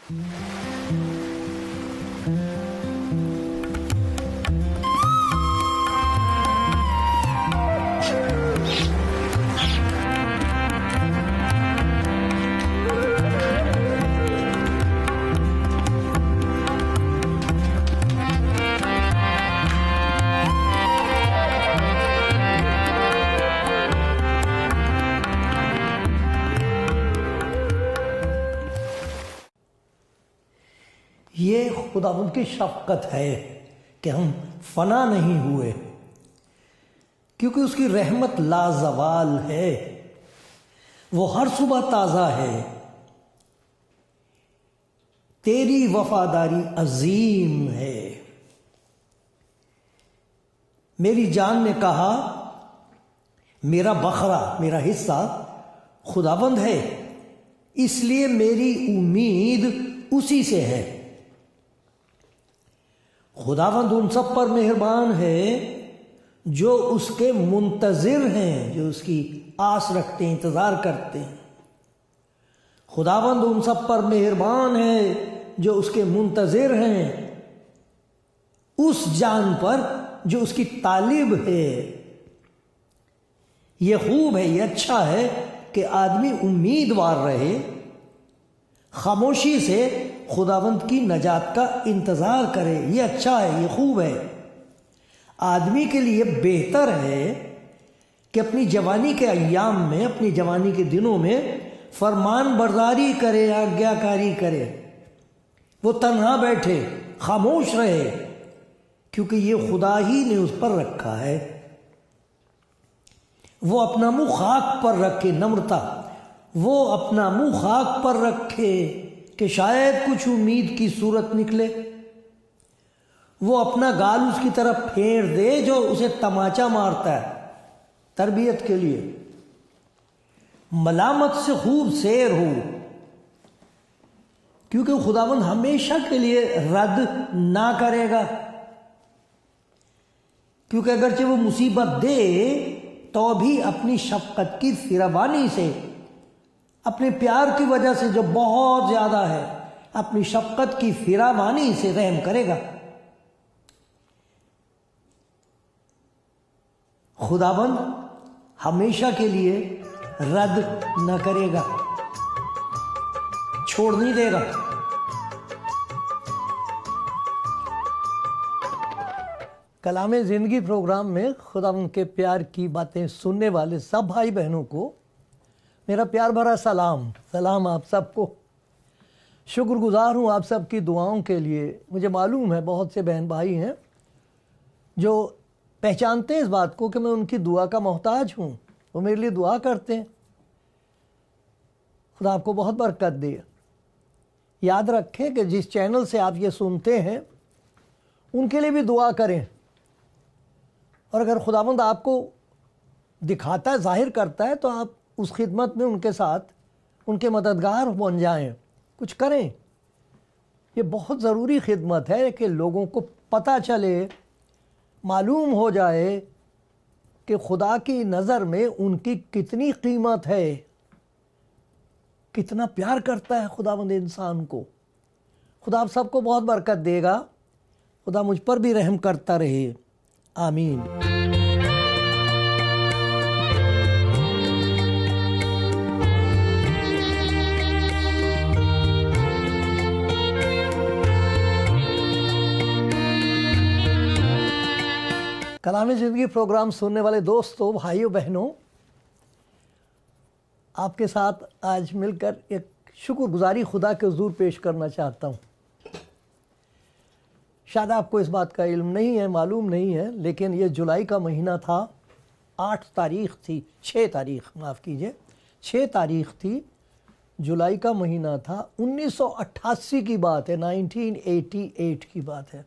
ये खुदावंद की शफ़क़त है कि हम फना नहीं हुए, क्योंकि उसकी रहमत लाजवाल है, वो हर सुबह ताज़ा है। तेरी वफादारी अजीम है। मेरी जान ने कहा, मेरा बकरा, मेरा हिस्सा खुदावंद है, इसलिए मेरी उम्मीद उसी से है। खुदावंद उन सब पर मेहरबान है जो उसके मुंतज़िर हैं, जो उसकी आस रखते हैं, इंतज़ार करते हैं। खुदावंद उन सब पर मेहरबान है जो उसके मुंतज़िर हैं, उस जान पर जो उसकी तालिब है। ये खूब है, ये अच्छा है कि आदमी उम्मीदवार रहे, खामोशी से खुदावंद की नजात का इंतज़ार करे। ये अच्छा है, ये खूब है। आदमी के लिए बेहतर है कि अपनी जवानी के अय्याम में, अपनी जवानी के दिनों में फरमान बरदारी करे, आज्ञाकारी करे। वो तन्हा बैठे, खामोश रहे, क्योंकि ये खुदा ही ने उस पर रखा है। वो अपना मुंह खाक पर रखे, नम्रता, वो अपना मुंह खाक पर रखे कि शायद कुछ उम्मीद की सूरत निकले। वो अपना गाल उसकी तरफ फेर दे जो उसे तमाचा मारता है, तरबियत के लिए। मलामत से खूब सैर हो, क्योंकि खुदावंद हमेशा के लिए रद्द ना करेगा। क्योंकि अगरचे वो मुसीबत दे तो भी अपनी शफ़क़त की फिरावानी से, अपने प्यार की वजह से जो बहुत ज़्यादा है, अपनी शफ़क़त की फिरावानी से रहम करेगा। खुदाबंद हमेशा के लिए रद्द न करेगा, छोड़ नहीं देगा। कलामे ज़िंदगी प्रोग्राम में खुदावंद के प्यार की बातें सुनने वाले सब भाई बहनों को मेरा प्यार भरा सलाम। सलाम आप सबको। शुक्रगुज़ार हूँ आप सब की दुआओं के लिए। मुझे मालूम है बहुत से बहन भाई हैं जो पहचानते हैं इस बात को कि मैं उनकी दुआ का मोहताज हूँ, वो मेरे लिए दुआ करते हैं। खुदा आपको बहुत बरकत दे। याद रखें कि जिस चैनल से आप ये सुनते हैं उनके लिए भी दुआ करें, और अगर खुदावंद आपको दिखाता है, जाहिर करता है, तो आप उस खिदमत में उनके साथ, उनके मददगार बन जाएं, कुछ करें। ये बहुत ज़रूरी खिदमत है कि लोगों को पता चले, मालूम हो जाए कि खुदा की नज़र में उनकी कितनी कीमत है, कितना प्यार करता है खुदावंद इंसान को। खुदा आप सबको बहुत बरकत देगा। खुदा मुझ पर भी रहम करता रहे। आमीन। कलामे ज़िंदगी प्रोग्राम सुनने वाले दोस्तों, भाइयों बहनों, आपके साथ आज मिलकर एक शुक्रगुजारी खुदा के हुज़ूर पेश करना चाहता हूँ। शायद आपको इस बात का इल्म नहीं है, मालूम नहीं है, लेकिन ये जुलाई का महीना था। 8 तारीख़ थी, 6 तारीख़ माफ़ कीजिए, 6 तारीख़ थी, जुलाई का महीना था। 1988 की बात है, 1988 की बात है,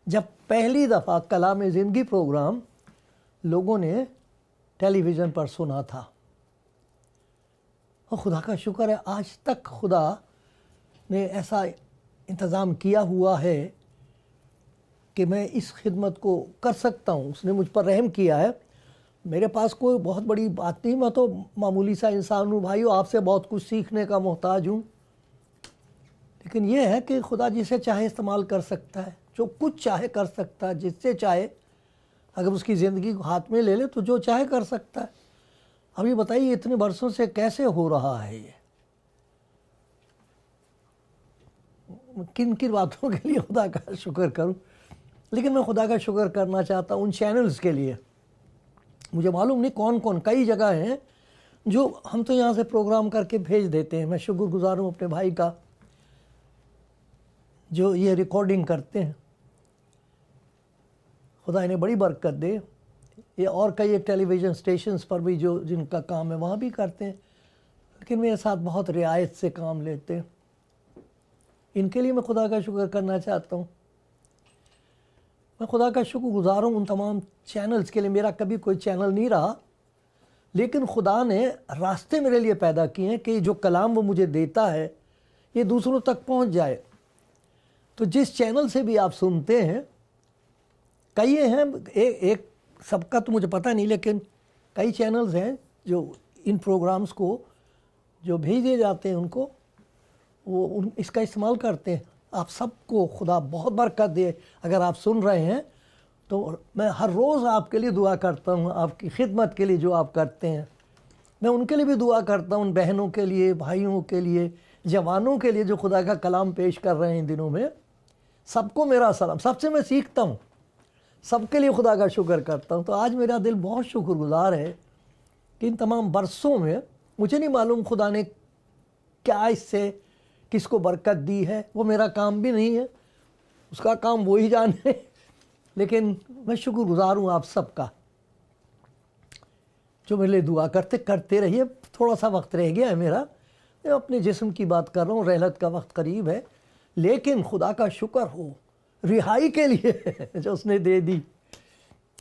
जब पहली दफ़ा कलामे ज़िंदगी प्रोग्राम लोगों ने टेलीविज़न पर सुना था। और खुदा का शुक्र है आज तक खुदा ने ऐसा इंतज़ाम किया हुआ है कि मैं इस खिदमत को कर सकता हूँ। उसने मुझ पर रहम किया है। मेरे पास कोई बहुत बड़ी बात नहीं, मैं तो मामूली सा इंसान हूँ भाइयों, आपसे बहुत कुछ सीखने का मोहताज हूँ। लेकिन ये है कि खुदा जिसे चाहे इस्तेमाल कर सकता है, जो कुछ चाहे कर सकता है, जिससे चाहे अगर उसकी ज़िंदगी को हाथ में ले ले तो जो चाहे कर सकता है। अब ये बताइए इतने बरसों से कैसे हो रहा है ये? किन किन बातों के लिए खुदा का शुक्र करूं? लेकिन मैं खुदा का शुक्र करना चाहता हूं उन चैनल्स के लिए। मुझे मालूम नहीं कौन कौन, कई जगह हैं जो हम तो यहाँ से प्रोग्राम करके भेज देते हैं। मैं शुक्रगुजार हूँ अपने भाई का जो ये रिकॉर्डिंग करते हैं, खुदा इन्हें बड़ी बरकत दे। ये और कई टेलीविज़न स्टेशंस पर भी जो जिनका काम है वहाँ भी करते हैं, लेकिन मेरे साथ बहुत रियायत से काम लेते हैं। इनके लिए मैं खुदा का शुक्र करना चाहता हूँ। मैं खुदा का शुक्रगुजार हूँ उन तमाम चैनल्स के लिए। मेरा कभी कोई चैनल नहीं रहा, लेकिन खुदा ने रास्ते मेरे लिए पैदा किए हैं कि जो कलाम वो मुझे देता है ये दूसरों तक पहुँच जाए। तो जिस चैनल से भी आप सुनते हैं, कई हैं, एक सबका तो मुझे पता नहीं, लेकिन कई चैनल्स हैं जो इन प्रोग्राम्स को जो भेजे जाते हैं उनको वो इसका इस्तेमाल करते हैं। आप सबको खुदा बहुत बरकत दे। अगर आप सुन रहे हैं तो मैं हर रोज़ आपके लिए दुआ करता हूँ, आपकी खिदमत के लिए जो आप करते हैं। मैं उनके लिए भी दुआ करता हूँ, उन बहनों के लिए, भाइयों के लिए, जवानों के लिए जो खुदा का कलाम पेश कर रहे हैं इन दिनों में। सबको मेरा सलाम। सबसे मैं सीखता हूँ, सबके लिए खुदा का शुक्र करता हूँ। तो आज मेरा दिल बहुत शुक्रगुजार है कि इन तमाम बरसों में मुझे नहीं मालूम खुदा ने क्या इससे किसको बरकत दी है, वो मेरा काम भी नहीं है, उसका काम वो ही जाने। लेकिन मैं शुक्रगुजार हूँ आप सबका जो मेरे लिए दुआ करते रहिए। थोड़ा सा वक्त रह गया है मेरा, मैं अपने जिस्म की बात कर रहा हूँ, रहलत का वक्त करीब है, लेकिन खुदा का शुक्र हो रिहाई के लिए जो उसने दे दी,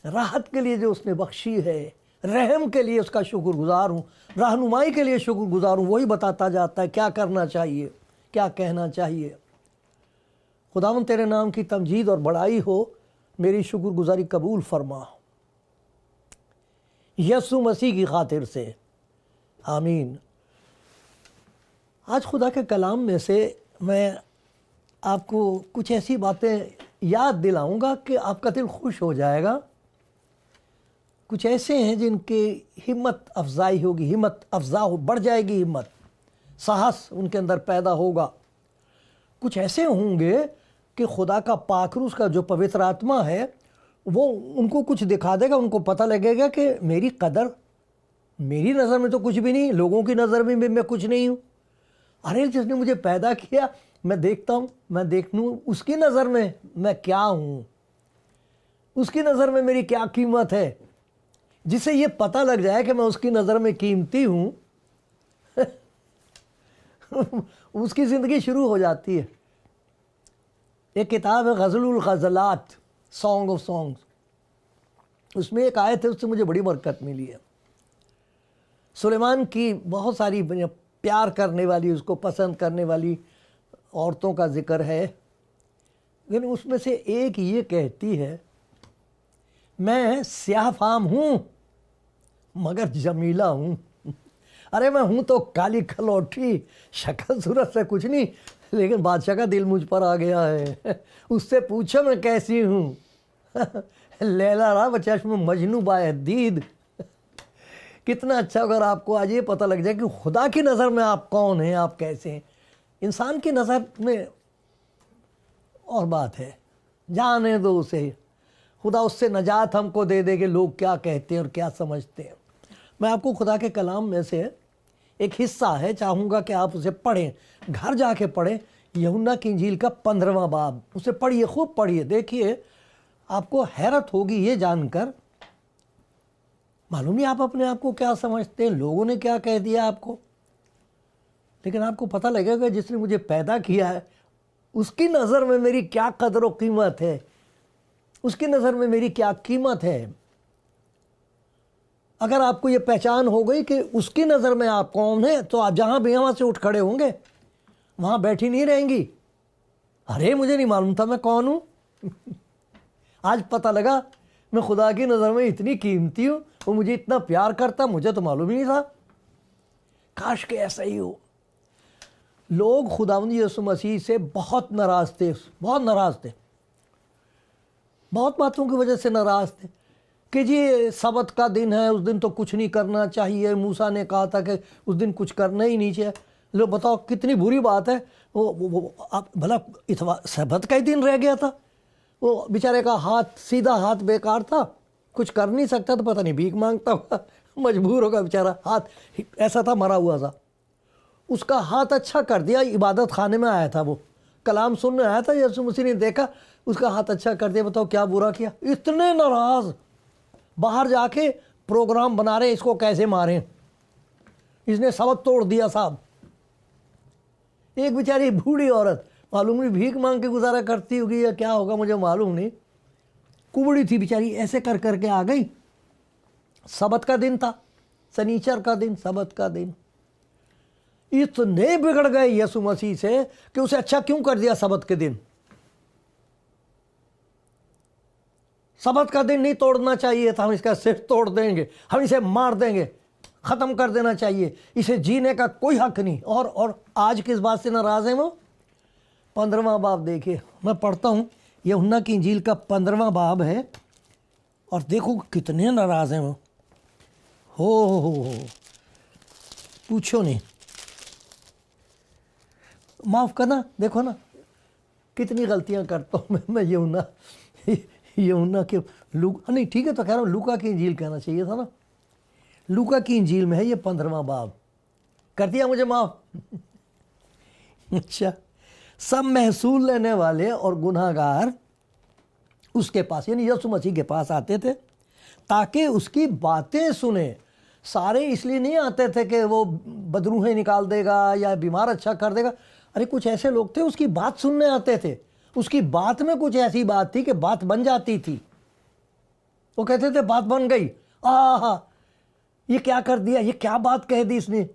राहत के लिए जो उसने बख्शी है, रहम के लिए उसका शुक्रगुजार हूँ, रहनुमाई के लिए शुक्रगुजार हूँ। वही बताता जाता है क्या करना चाहिए, क्या कहना चाहिए। खुदावंद तेरे नाम की तमजीद और बड़ाई हो। मेरी शुक्रगुजारी कबूल फरमा यसु मसीह की खातिर से, आमीन। आज खुदा के कलाम में से मैं आपको कुछ ऐसी बातें याद दिलाऊंगा कि आपका दिल खुश हो जाएगा। कुछ ऐसे हैं जिनकी हिम्मत अफजाई होगी, हिम्मत अफजा हो, बढ़ जाएगी हिम्मत, साहस उनके अंदर पैदा होगा। कुछ ऐसे होंगे कि खुदा का पाकरूस का जो पवित्र आत्मा है वो उनको कुछ दिखा देगा, उनको पता लगेगा कि मेरी कदर मेरी नज़र में तो कुछ भी नहीं, लोगों की नज़र में भी मैं कुछ नहीं हूँ। अरे जिसने मुझे पैदा किया मैं देखता हूँ, मैं देख लूँ उसकी नज़र में मैं क्या हूँ, उसकी नज़र में मेरी क्या कीमत है। जिसे ये पता लग जाए कि मैं उसकी नज़र में कीमती हूँ उसकी ज़िंदगी शुरू हो जाती है। एक किताब है ग़ज़लुल ग़ज़लात, सॉन्ग ऑफ सॉन्ग्स, उसमें एक आयत है, उससे मुझे बड़ी बरकत मिली है। सुलेमान की बहुत सारी प्यार करने वाली, उसको पसंद करने वाली औरतों का जिक्र है, लेकिन उसमें से एक ये कहती है, मैं स्याह फाम हूँ मगर जमीला हूँ। अरे मैं हूँ तो काली खलौठी, शक्ल सूरत से कुछ नहीं, लेकिन बादशाह का दिल मुझ पर आ गया है। उससे पूछो मैं कैसी हूँ। लैला रा बचश्म मजनू बायदीद। कितना अच्छा अगर आपको आज ये पता लग जाए कि खुदा की नज़र में आप कौन हैं, आप कैसे हैं। इंसान की नज़र में और बात है, जाने दो उसे, खुदा उससे नजात हमको दे दे कि लोग क्या कहते हैं और क्या समझते हैं। मैं आपको खुदा के कलाम में से एक हिस्सा है, चाहूँगा कि आप उसे पढ़ें, घर जाके पढ़ें। यूहन्ना की इंजील का 15वां बाब, उसे पढ़िए, खूब पढ़िए, देखिए आपको हैरत होगी ये जानकर। मालूम नहीं आप अपने आप को क्या समझते हैं, लोगों ने क्या कह दिया आपको, लेकिन आपको पता लगेगा जिसने मुझे पैदा किया है उसकी नज़र में मेरी क्या कदर व कीमत है, उसकी नज़र में मेरी क्या कीमत है। अगर आपको ये पहचान हो गई कि उसकी नज़र में आप कौन हैं, तो आप जहाँ भी वहाँ से उठ खड़े होंगे, वहाँ बैठी नहीं रहेंगी। अरे मुझे नहीं मालूम था मैं कौन हूँ आज पता लगा मैं खुदा की नज़र में इतनी कीमती हूँ, वो मुझे इतना प्यार करता, मुझे तो मालूम ही नहीं था। काश के ऐसा ही हो। लोग खुदावंद यीशु मसीह से बहुत नाराज़ थे, बहुत नाराज़ थे, बहुत बातों की वजह से नाराज़ थे कि जी सबत का दिन है, उस दिन तो कुछ नहीं करना चाहिए। मूसा ने कहा था कि उस दिन कुछ करना ही नहीं चाहिए। लो बताओ कितनी बुरी बात है। वो आप भला इतवा सबत का ही दिन रह गया था, वो बेचारे का हाथ सीधा हाथ बेकार था, कुछ कर नहीं सकता, तो पता नहीं भीख मांगता हुआ मजबूर होगा बेचारा, हाथ ऐसा था मरा हुआ था। उसका हाथ अच्छा कर दिया, इबादत खाने में आया था, वो कलाम सुनने आया था, यीशु मसीह ने देखा उसका हाथ अच्छा कर दिया। बताओ क्या बुरा किया। इतने नाराज बाहर जाके प्रोग्राम बना रहे इसको कैसे मारें, इसने सबक तोड़ दिया साहब। एक बेचारी बूढ़ी औरत, मालूम नहीं भीख मांग के गुजारा करती होगी या क्या होगा मुझे मालूम नहीं, कुबड़ी थी बेचारी, ऐसे कर करके आ गई। सबत का दिन था, शनीचर का दिन, सबत का दिन। इतने बिगड़ गए यीशु मसीह से कि उसे अच्छा क्यों कर दिया सबत के दिन। सबत का दिन नहीं तोड़ना चाहिए था, हम इसका सिर तोड़ देंगे, हम इसे मार देंगे, खत्म कर देना चाहिए, इसे जीने का कोई हक नहीं। और आज किस बात से नाराज है वो। 15वां बाब देखिए, मैं पढ़ता हूँ, यूहन्ना की इंजील का 15वां बाब है, और देखो कितने नाराज हैं वो। हो पूछो नहीं, माफ़ करना। देखो ना कितनी गलतियां करता हूँ मैं यूहन्ना के नहीं ठीक है, तो कह रहा हूँ लूका की इंजील कहना चाहिए था ना। लूका की इंजील में है ये 15वां बाब, कर दिया मुझे माफ़। अच्छा, सब महसूल लेने वाले और गुनाहगार उसके पास यानी यीशु मसीह के पास आते थे ताकि उसकी बातें सुने। सारे इसलिए नहीं आते थे कि वो बदरूहें निकाल देगा या बीमार अच्छा कर देगा। अरे कुछ ऐसे लोग थे उसकी बात सुनने आते थे, उसकी बात में कुछ ऐसी बात थी कि बात बन जाती थी। वो कहते थे बात बन गई, आहा ये क्या कर दिया, ये क्या बात कह दी इसने,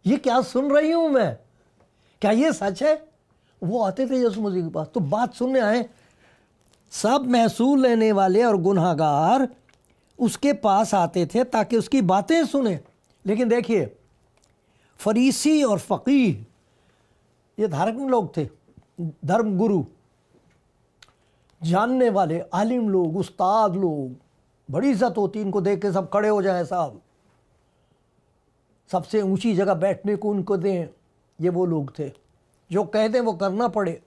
ये क्या सुन रही हूं मैं, क्या ये सच है। वो आते थे यीशु मसीह के पास, तो बात सुनने आए। सब महसूल लेने वाले और गुनाहगार उसके पास आते थे ताकि उसकी बातें सुने। लेकिन देखिए फरीसी और फ़कीह ये धार्मिक लोग थे, धर्म गुरु, जानने वाले आलिम लोग, उस्ताद लोग, बड़ी इज्जत होती इनको देख के सब खड़े हो जाए साहब, सबसे ऊंची जगह बैठने को उनको दें। ये वो लोग थे जो कह दें वो करना पड़े।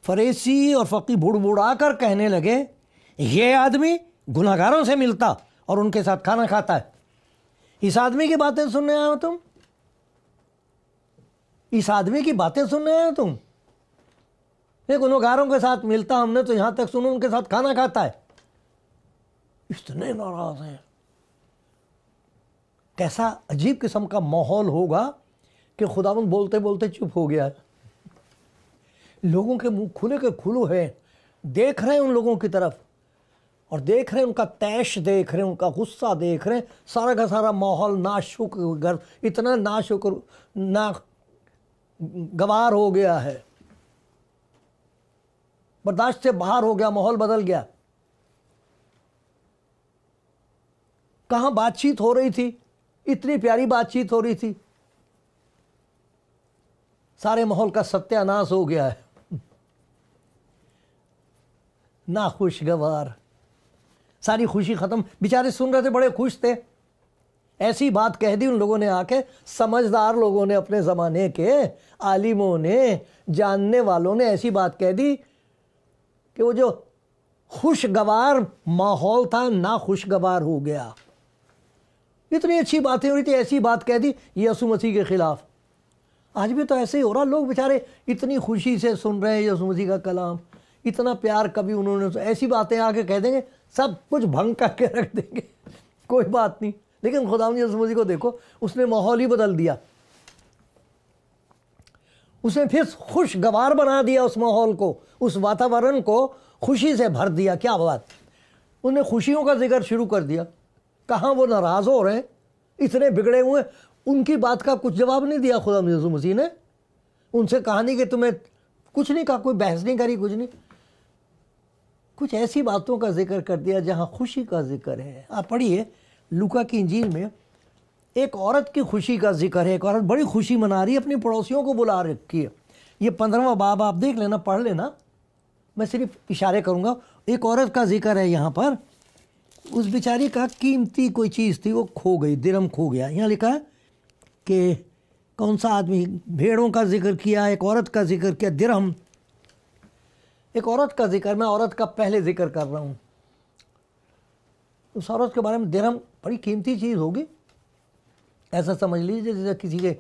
फरीसी और फ़कीह बुड़बुड़ा कर कहने लगे, ये आदमी गुनाहगारों से मिलता और उनके साथ खाना खाता है। इस आदमी की बातें सुनने आए हो तुम, इस आदमी की बातें सुनने आए हो तुम। ये गुनाहगारों के साथ मिलता, हमने तो यहां तक सुनो उनके साथ खाना खाता है। इतने नाराज हैं। कैसा अजीब किस्म का माहौल होगा कि खुदावंद बोलते बोलते चुप हो गया। लोगों के मुंह खुले के खुले हैं, देख रहे हैं उन लोगों की तरफ, और देख रहे हैं उनका तैश, देख रहे हैं उनका गुस्सा, देख रहे हैं सारा का सारा माहौल नाशुक्र, इतना नाशुक्र ना गवार हो गया है, बर्दाश्त से बाहर हो गया, माहौल बदल गया। कहां बातचीत हो रही थी, इतनी प्यारी बातचीत हो रही थी, सारे माहौल का सत्यानाश हो गया है। ना खुशगवार, सारी खुशी खत्म। बेचारे सुन रहे थे, बड़े खुश थे। ऐसी बात कह दी उन लोगों ने आके, समझदार लोगों ने, अपने ज़माने के आलिमों ने, जानने वालों ने ऐसी बात कह दी कि वो जो खुशगवार माहौल था ना खुशगवार हो गया। इतनी अच्छी बातें हो रही थी, ऐसी बात कह दी यीशु मसीह के खिलाफ। आज भी तो ऐसे ही हो रहा, लोग बेचारे इतनी खुशी से सुन रहे हैं यीशु मसीह का कलाम, इतना प्यार, कभी उन्होंने ऐसी बातें आके कह देंगे, सब कुछ भंग करके रख देंगे, कोई बात नहीं। लेकिन खुदावंद यीशु मसीह को देखो, उसने माहौल ही बदल दिया, उसने फिर खुशगवार बना दिया उस माहौल को, उस वातावरण को खुशी से भर दिया। क्या बात, उन्हें खुशियों का जिक्र शुरू कर दिया। कहाँ वो नाराज़ हो रहे हैं, इतने बिगड़े हुए, उनकी बात का कुछ जवाब नहीं दिया खुदावंद यीशु मसीह ने। उनसे कहा नहीं कि तुम्हें कुछ नहीं कहा, कोई बहस नहीं करी, कुछ नहीं, कुछ ऐसी बातों का जिक्र कर दिया जहाँ खुशी का जिक्र है। आप पढ़िए लूका की इंजील में एक औरत की खुशी का जिक्र है। एक औरत बड़ी खुशी मना रही है, अपनी पड़ोसियों को बुला रखी है। ये 15वां बाब आप देख लेना, पढ़ लेना, मैं सिर्फ इशारे करूँगा। एक औरत का जिक्र है यहाँ पर। उस बेचारी का कीमती कोई चीज़ थी, वो खो गई, दिरहम खो गया। यहाँ लिखा है कि कौन सा आदमी, भेड़ों का जिक्र किया, एक औरत का जिक्र किया, दिरहम। एक औरत का जिक्र, मैं औरत का पहले जिक्र कर रहा हूँ। उस औरत के बारे में, दिरहम बड़ी कीमती चीज़ होगी, ऐसा समझ लीजिए जैसे किसी के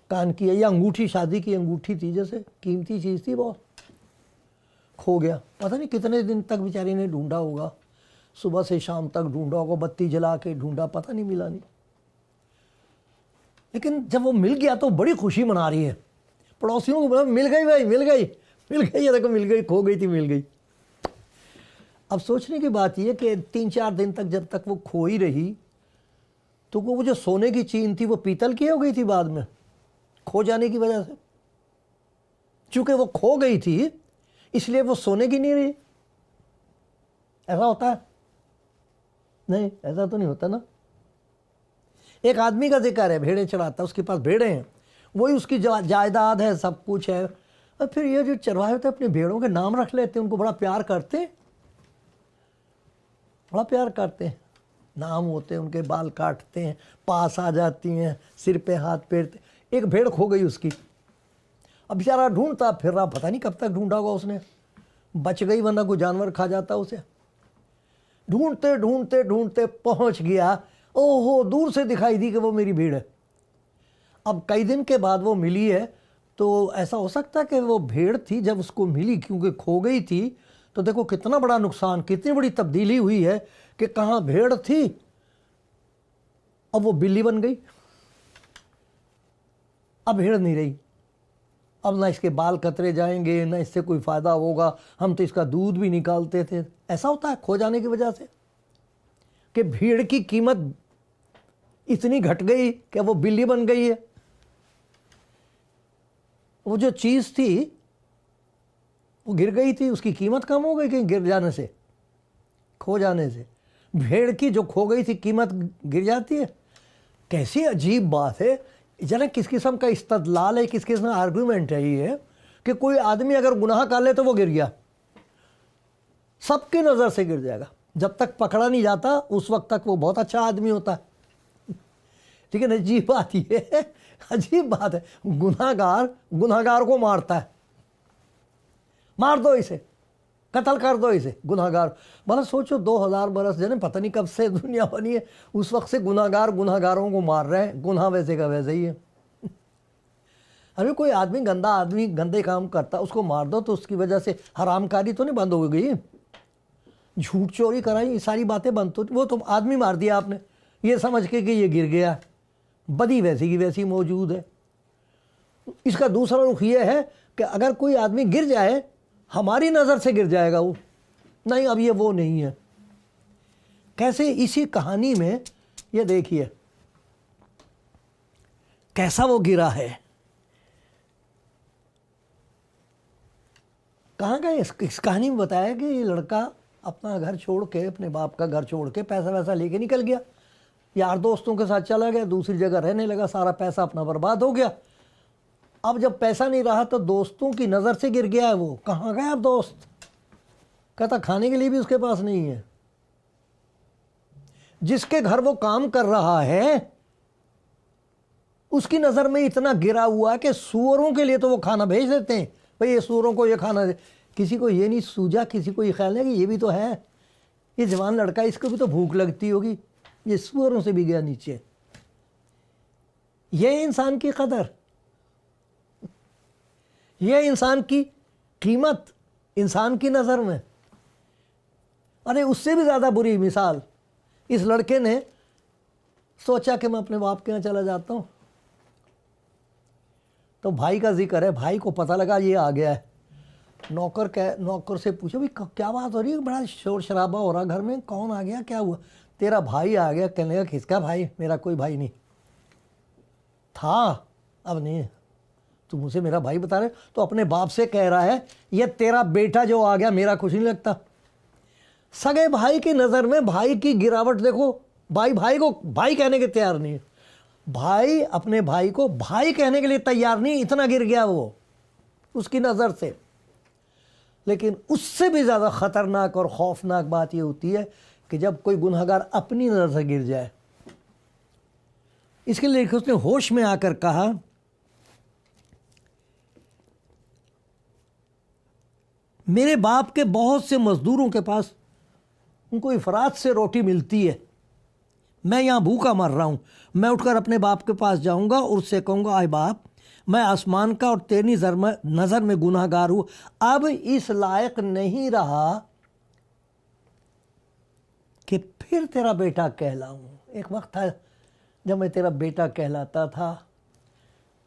कान की है, या अंगूठी, शादी की अंगूठी थी, जैसे कीमती चीज़ थी, बहुत खो गया। पता नहीं कितने दिन तक बेचारी ने ढूंढा होगा, सुबह से शाम तक ढूंढा होगा, बत्ती जला के ढूंढा, पता नहीं मिला नहीं। लेकिन जब वो मिल गया तो बड़ी खुशी मना रही है। पड़ोसियों को बोला, मिल गई भाई, मिल गई, मिल गई, ये देखो मिल गई, खो गई थी, मिल गई। अब सोचने की बात यह कि 3-4 दिन तक जब तक वो खो ही रही, तो वो जो सोने की चीन थी वो पीतल की हो गई थी बाद में, खो जाने की वजह से। चूंकि वो खो गई थी इसलिए वो सोने की नहीं रही। ऐसा होता है? नहीं, ऐसा तो नहीं होता ना। एक आदमी का जिक्र है, भेड़ें चराता, उसके पास भेड़ें हैं, वही उसकी जायदाद है, सब कुछ है। और फिर ये जो चरवाहे होते हैं अपनी भेड़ों के नाम रख लेते हैं, उनको बड़ा प्यार करते हैं, बड़ा प्यार करते हैं। नाम होते हैं उनके, बाल काटते हैं, पास आ जाती हैं, सिर पे हाथ फेरते। एक भेड़ खो गई उसकी। अब बेचारा ढूंढता फिर रहा, पता नहीं कब तक ढूंढा होगा उसने, बच गई, वरना कोई जानवर खा जाता उसे। ढूंढते ढूंढते ढूंढते पहुंच गया, ओहो, दूर से दिखाई दी कि वो मेरी भेड़ है। अब कई दिन के बाद वो मिली है, तो ऐसा हो सकता है कि वो भेड़ थी जब उसको मिली, क्योंकि खो गई थी। तो देखो कितना बड़ा नुकसान, कितनी बड़ी तब्दीली हुई है कि कहाँ भेड़ थी, अब वो बिल्ली बन गई। अब भेड़ नहीं रही, अब ना इसके बाल कतरे जाएंगे, ना इससे कोई फ़ायदा होगा, हम तो इसका दूध भी निकालते थे। ऐसा होता है खो जाने की वजह से कि भेड़ की कीमत इतनी घट गई कि वो बिल्ली बन गई है। वो जो चीज़ थी वो गिर गई थी, उसकी कीमत कम हो गई कहीं गिर जाने से, खो जाने से। भेड़ की जो खो गई थी कीमत गिर जाती है। कैसी अजीब बात है। जरा किस किस्म का इस्तदलाल है, किस किस्म का आर्गूमेंट है ये, कि कोई आदमी अगर गुनाह कर ले तो वो गिर गया, सबकी नज़र से गिर जाएगा। जब तक पकड़ा नहीं जाता उस वक्त तक वो बहुत अच्छा आदमी होता है। लेकिन अजीब बात ये है, अजीब बात है, गुनाहगार को मारता है, मार दो इसे, कत्ल कर दो इसे, गुनाहगार। मतलब सोचो 2000 बरस, जने पता नहीं कब से दुनिया बनी है, उस वक्त से गुनाहगारों को मार रहे हैं। गुनाह वैसे का वैसे ही है। अरे कोई आदमी गंदे काम करता, उसको मार दो तो उसकी वजह से हरामकारी तो नहीं बंद हो गई, झूठ चोरी कराई, ये सारी बातें बंद तो, वो तो आदमी मार दिया आपने ये समझ के कि ये गिर गया, बदी वैसी की वैसी मौजूद है। इसका दूसरा रुख ये है कि अगर कोई आदमी गिर जाए, हमारी नज़र से गिर जाएगा वो, नहीं अब ये वो नहीं है। कैसे इसी कहानी में ये देखिए कैसा वो गिरा है, कहाँ गए। इस कहानी में बताया कि ये लड़का अपना घर छोड़ के, अपने बाप का घर छोड़ के, पैसा वैसा लेके निकल गया, यार दोस्तों के साथ चला गया, दूसरी जगह रहने लगा, सारा पैसा अपना बर्बाद हो गया। अब जब पैसा नहीं रहा तो दोस्तों की नज़र से गिर गया है वो। कहाँ गया अब दोस्त, कहता खाने के लिए भी उसके पास नहीं है। जिसके घर वो काम कर रहा है उसकी नज़र में इतना गिरा हुआ है कि सूअरों के लिए तो वो खाना भेज देते हैं, भाई ये सूअरों को ये खाना दे। किसी को ये नहीं सूझा, किसी को ये ख्याल है कि ये भी तो है, ये जवान लड़का, इसको भी तो भूख लगती होगी, ये सूअरों से भी गया नीचे। ये इंसान की कदर, ये इंसान की कीमत इंसान की नज़र में। अरे उससे भी ज़्यादा बुरी मिसाल, इस लड़के ने सोचा कि मैं अपने बाप के यहाँ चला जाता हूँ, तो भाई का जिक्र है, भाई को पता लगा ये आ गया है। नौकर से पूछो, भाई क्या बात हो रही है, बड़ा शोर शराबा हो रहा घर में, कौन आ गया, क्या हुआ। तेरा भाई आ गया। कहने लगा किसका भाई, मेरा कोई भाई नहीं था, अब नहीं है। तू मुझे मेरा भाई बता रहे, तो अपने बाप से कह रहा है ये तेरा बेटा जो आ गया, मेरा कुछ नहीं लगता। सगे भाई की नज़र में भाई की गिरावट देखो, भाई को भाई कहने के तैयार नहीं है। भाई अपने भाई को भाई कहने के लिए तैयार नहीं, इतना गिर गया वो उसकी नज़र से। लेकिन उससे भी ज़्यादा ख़तरनाक और खौफनाक बात ये होती है कि जब कोई गुनहगार अपनी नज़र से गिर जाए। इसके लिए उसने होश में आकर कहा, मेरे बाप के बहुत से मज़दूरों के पास उनको इफरात से रोटी मिलती है, मैं यहाँ भूखा मर रहा हूँ। मैं उठकर अपने बाप के पास जाऊँगा और उससे कहूँगा, आए बाप, मैं आसमान का और तेरी नज़र में गुनाहगार हूँ, अब इस लायक नहीं रहा कि फिर तेरा बेटा कहलाऊँ। एक वक्त था जब मैं तेरा बेटा कहलाता था,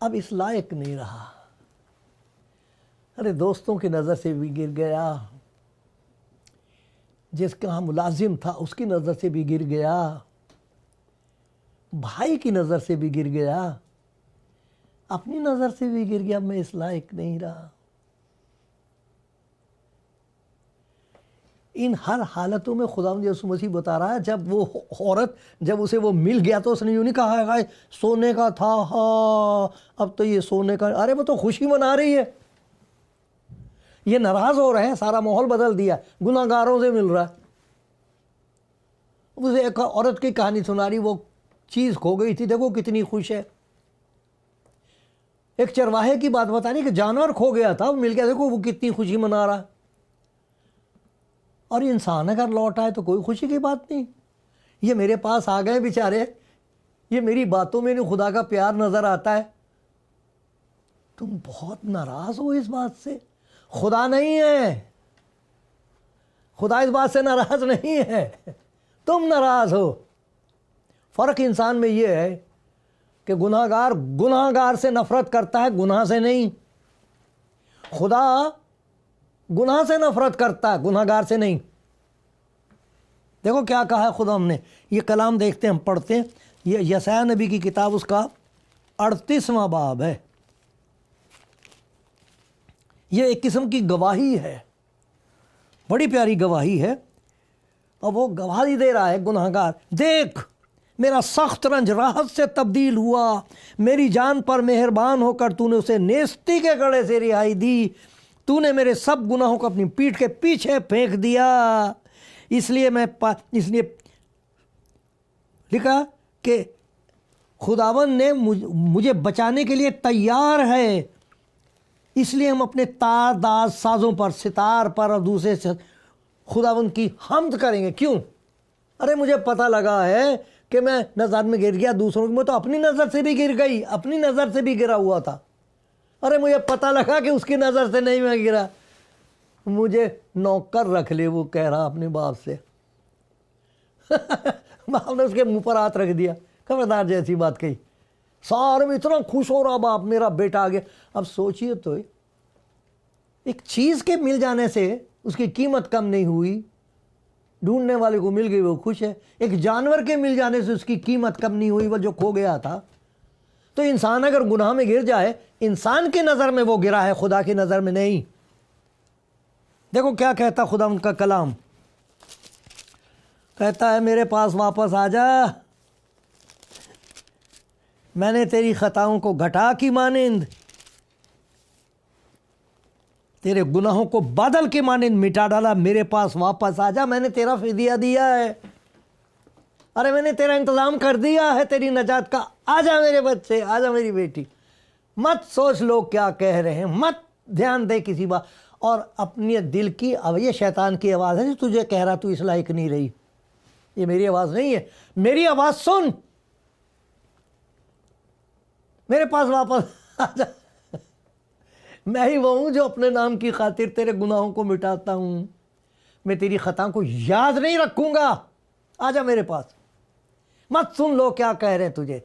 अब इस लायक नहीं रहा। अरे दोस्तों की नज़र से भी गिर गया, जिसका मुलाजिम था उसकी नज़र से भी गिर गया, भाई की नज़र से भी गिर गया, अपनी नज़र से भी गिर गया। मैं इस लायक नहीं रहा। इन हर हालतों में खुदावंद यीशु मसीह बता रहा है, जब वो औरत जब उसे वो मिल गया तो उसने यूँ नहीं कहा है सोने का था, हाँ अब तो ये सोने का। अरे वो तो खुशी मना रही है, ये नाराज़ हो रहे हैं, सारा माहौल बदल दिया, गुनाहगारों से मिल रहा है। उसे एक औरत की कहानी सुना रही, वो चीज़ खो गई थी, देखो कितनी खुश है। एक चरवाहे की बात बता रही कि जानवर खो गया था, वो मिल गया, देखो वो कितनी खुशी मना रहा। और इंसान अगर लौट आए तो कोई खुशी की बात नहीं। ये मेरे पास आ गए बेचारे, ये मेरी बातों में नहीं खुदा का प्यार नज़र आता है। तुम बहुत नाराज़ हो इस बात से। खुदा नहीं है, खुदा इस बात से नाराज़ नहीं है, तुम नाराज़ हो। फ़र्क इंसान में ये है कि गुनाहगार से नफ़रत करता है, गुनाह से नहीं। खुदा गुनाह से नफ़रत करता है, गुनाहगार से नहीं। देखो क्या कहा है खुदा हमने, ये कलाम देखते हैं, हम पढ़ते हैं। ये यशायाह नबी की किताब, उसका 38वां बाब है। ये एक किस्म की गवाही है, बड़ी प्यारी गवाही है। और वो गवाही दे रहा है गुनाहगार, देख मेरा सख्त रंज राहत से तब्दील हुआ, मेरी जान पर मेहरबान होकर तूने उसे नेस्ती के गड़े से रिहाई दी, तूने मेरे सब गुनाहों को अपनी पीठ के पीछे फेंक दिया। इसलिए लिखा कि खुदावन ने मुझे बचाने के लिए तैयार है, इसलिए हम अपने तार दाज साजों पर, सितार पर और दूसरे से खुदावन की हम्द करेंगे। क्यों? अरे मुझे पता लगा है कि मैं नज़र में गिर गया, दूसरों की मैं तो अपनी नज़र से भी गिर गई, अपनी नज़र से भी गिरा हुआ था। अरे मुझे पता लगा कि उसकी नज़र से नहीं मैं गिरा, मुझे नौकर रख ले, वो कह रहा अपने बाप से। बाप ने उसके मुंह पर हाथ रख दिया, खबरदार जैसी बात कही। सारे में इतना खुश हो रहा, बाप मेरा बेटा आ गया। अब सोचिए तो, एक चीज़ के मिल जाने से उसकी कीमत कम नहीं हुई, ढूंढने वाले को मिल गई वो खुश है। एक जानवर के मिल जाने से उसकी कीमत कम नहीं हुई, वो जो खो गया था। तो इंसान अगर गुनाह में गिर जाए, इंसान की नज़र में वो गिरा है, खुदा की नज़र में नहीं। देखो क्या कहता खुदा उनका कलाम, कहता है मेरे पास वापस आ जा, मैंने तेरी खताओं को घटा की मानिंद, तेरे गुनाहों को बादल के मानिंद मिटा डाला। मेरे पास वापस आ जा, मैंने तेरा फिदिया दिया है। अरे मैंने तेरा इंतज़ाम कर दिया है तेरी नजात का। आजा मेरे बच्चे, आजा मेरी बेटी। मत सोच लोग क्या कह रहे हैं, मत ध्यान दे किसी बात। और अपने दिल की, अब ये शैतान की आवाज़ है जो तुझे कह रहा तू इस लायक नहीं रही, ये मेरी आवाज़ नहीं है। मेरी आवाज़ सुन, मेरे पास वापस आ जा। मैं ही वो हूँ जो अपने नाम की खातिर तेरे गुनाहों को मिटाता हूँ। मैं तेरी खताओं को याद नहीं रखूँगा, आजा मेरे पास। मत सुन लोग क्या कह रहे हैं तुझे।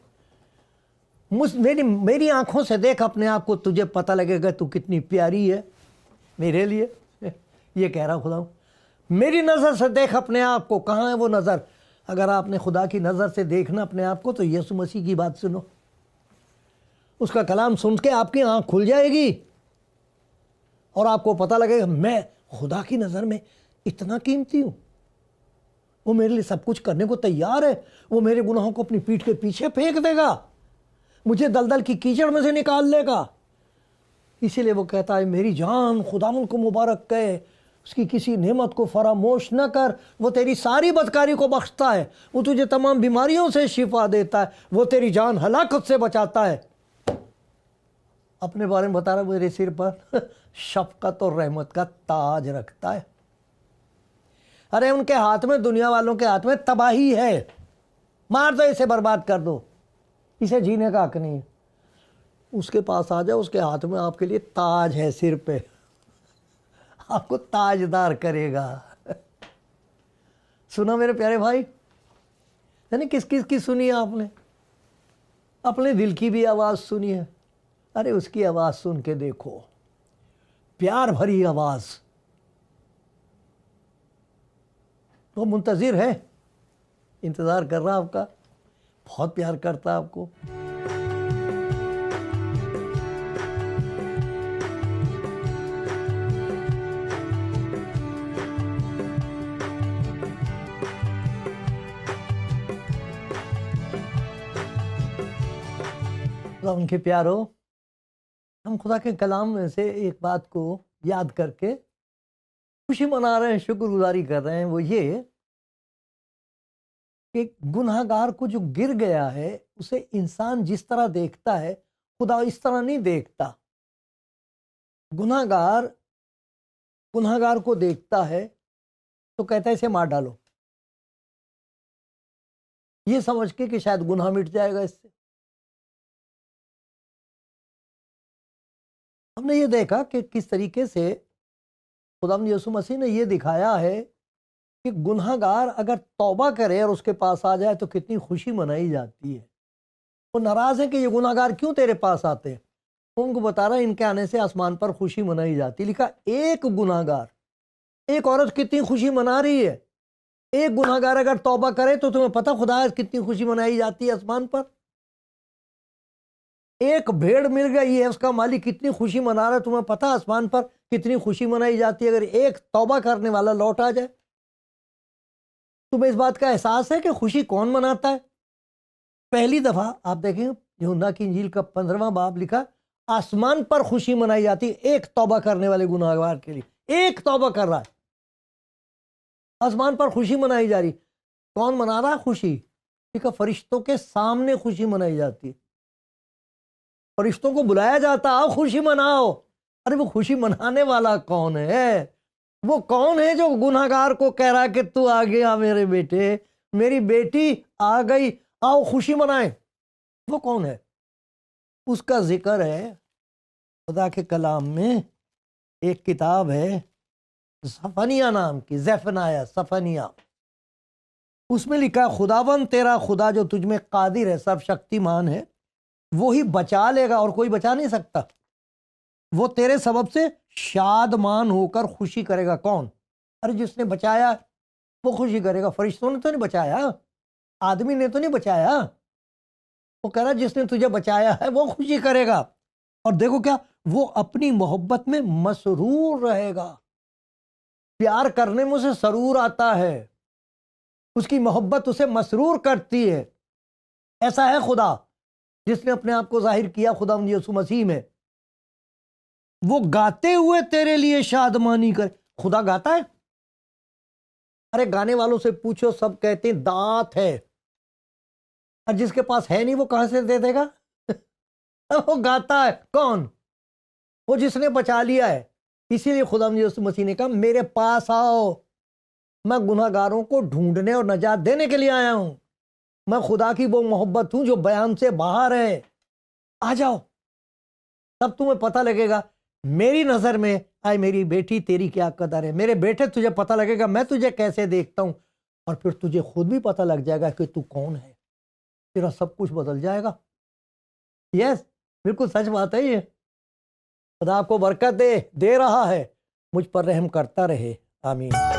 मेरी आंखों से देख अपने आप को, तुझे पता लगेगा तू कितनी प्यारी है मेरे लिए। ये कह रहा खुदा। मेरी नज़र से देख अपने आप को। कहाँ है वो नज़र? अगर आपने खुदा की नज़र से देखना अपने आप को तो यीशु मसीह की बात सुनो, उसका कलाम सुन के आपकी आँख खुल जाएगी और आपको पता लगेगा मैं खुदा की नज़र में इतना कीमती हूँ। वो मेरे लिए सब कुछ करने को तैयार है, वो मेरे गुनाहों को अपनी पीठ के पीछे फेंक देगा। मुझे दलदल की कीचड़ में से निकाल लेगा। इसीलिए वो कहता है मेरी जान खुदावंद को मुबारक कहे, उसकी किसी नेमत को फरामोश न कर। वो तेरी सारी बदकारी को बख्शता है, वो तुझे तमाम बीमारियों से शिफा देता है, वो तेरी जान हलाकत से बचाता है। अपने बारे में बता रहा, मेरे सिर पर शफकत और रहमत का ताज रखता है। अरे उनके हाथ में, दुनिया वालों के हाथ में तबाही है। मार दो इसे, बर्बाद कर दो, इसे जीने का हक नहीं है। उसके पास आ जाओ, उसके हाथ में आपके लिए ताज है, सिर पे आपको ताजदार करेगा। सुना मेरे प्यारे भाई, यानी किस किस की सुनी है आपने? अपने दिल की भी आवाज़ सुनी है। अरे उसकी आवाज़ सुन के देखो, प्यार भरी आवाज़। वो मुंतज़िर है, इंतज़ार कर रहा आपका, बहुत प्यार करता है आपको। उनके प्यारो, हम खुदा के कलाम में से एक बात को याद करके खुशी मना रहे हैं, शुक्रगुजारी कर रहे हैं। वो ये कि गुनहगार को जो गिर गया है उसे इंसान जिस तरह देखता है, खुदा इस तरह नहीं देखता। गुनहगार गुनहगार को देखता है तो कहता है इसे मार डालो, ये समझ के कि शायद गुनाह मिट जाएगा इससे। हमने ये देखा कि किस तरीके से खुदावंद यीशु मसीह ने ये दिखाया है कि गुनहगार अगर तौबा करे और उसके पास आ जाए तो कितनी खुशी मनाई जाती है। वो नाराज है कि ये गुनहगार क्यों तेरे पास आते हैं। उनको बता रहा है इनके आने से आसमान पर खुशी मनाई जाती। लिखा एक गुनहगार, एक औरत कितनी खुशी मना रही है। एक गुनहगार अगर तौबा करे तो तुम्हें पता खुदा कितनी खुशी मनाई जाती है आसमान पर। एक भेड़ मिल गई है, उसका मालिक कितनी खुशी मना रहा है, तुम्हें पता आसमान पर कितनी खुशी मनाई जाती है अगर एक तौबा करने वाला लौट आ जाए। तुम्हें इस बात का एहसास है कि खुशी कौन मनाता है? पहली दफा आप देखें यूहन्ना की इंजील का 15वां बाब, लिखा आसमान पर खुशी मनाई जाती है एक तौबा करने वाले गुनहगार के लिए। एक तौबा कर रहा है, आसमान पर खुशी मनाई जा रही। कौन मना रहा है खुशी? ठीक, फरिश्तों के सामने खुशी मनाई जाती है। फरिश्तों को बुलाया जाता, आओ खुशी मनाओ। अरे वो खुशी मनाने वाला कौन है? वो कौन है जो गुनहगार को कह रहा है कि तू आ गया मेरे बेटे, मेरी बेटी आ गई, आओ खुशी मनाएं? वो कौन है? उसका जिक्र है खुदा के कलाम में। एक किताब है सफनिया नाम की, ज़ेफनाया सफनिया। उसमें लिखा है खुदावन तेरा खुदा जो तुझ में कादिर है, सब शक्तिमान है, वो ही बचा लेगा और कोई बचा नहीं सकता। वो तेरे सबब से शादमान होकर खुशी करेगा। कौन? अरे जिसने बचाया वो खुशी करेगा। फरिश्तों ने तो नहीं बचाया, आदमी ने तो नहीं बचाया। वो कह रहा जिसने तुझे बचाया है वो खुशी करेगा। और देखो क्या, वो अपनी मोहब्बत में मसरूर रहेगा। प्यार करने में उसे सरूर आता है, उसकी मोहब्बत उसे मसरूर करती है। ऐसा है खुदा जिसने अपने आप को जाहिर किया खुदावंद यीशु मसीह में। वो गाते हुए तेरे लिए शादमानी कर। खुदा गाता है? अरे गाने वालों से पूछो, सब कहते हैं दांत है। और जिसके पास है नहीं वो कहां से दे देगा? वो गाता है। कौन? वो जिसने बचा लिया है। इसीलिए खुदावंद यीशु मसीह ने कहा मेरे पास आओ, मैं गुनहगारों को ढूंढने और नजात देने के लिए आया हूं। मैं खुदा की वो मोहब्बत हूं जो बयान से बाहर है। आ जाओ, तब तुम्हें पता लगेगा मेरी नजर में आए मेरी बेटी तेरी क्या कदर है। मेरे बेटे, तुझे पता लगेगा मैं तुझे कैसे देखता हूं। और फिर तुझे खुद भी पता लग जाएगा कि तू कौन है। तेरा सब कुछ बदल जाएगा। यस, बिल्कुल सच बात है ये। खुदा आपको बरकत दे रहा है, मुझ पर रहम करता रहे। आमीन।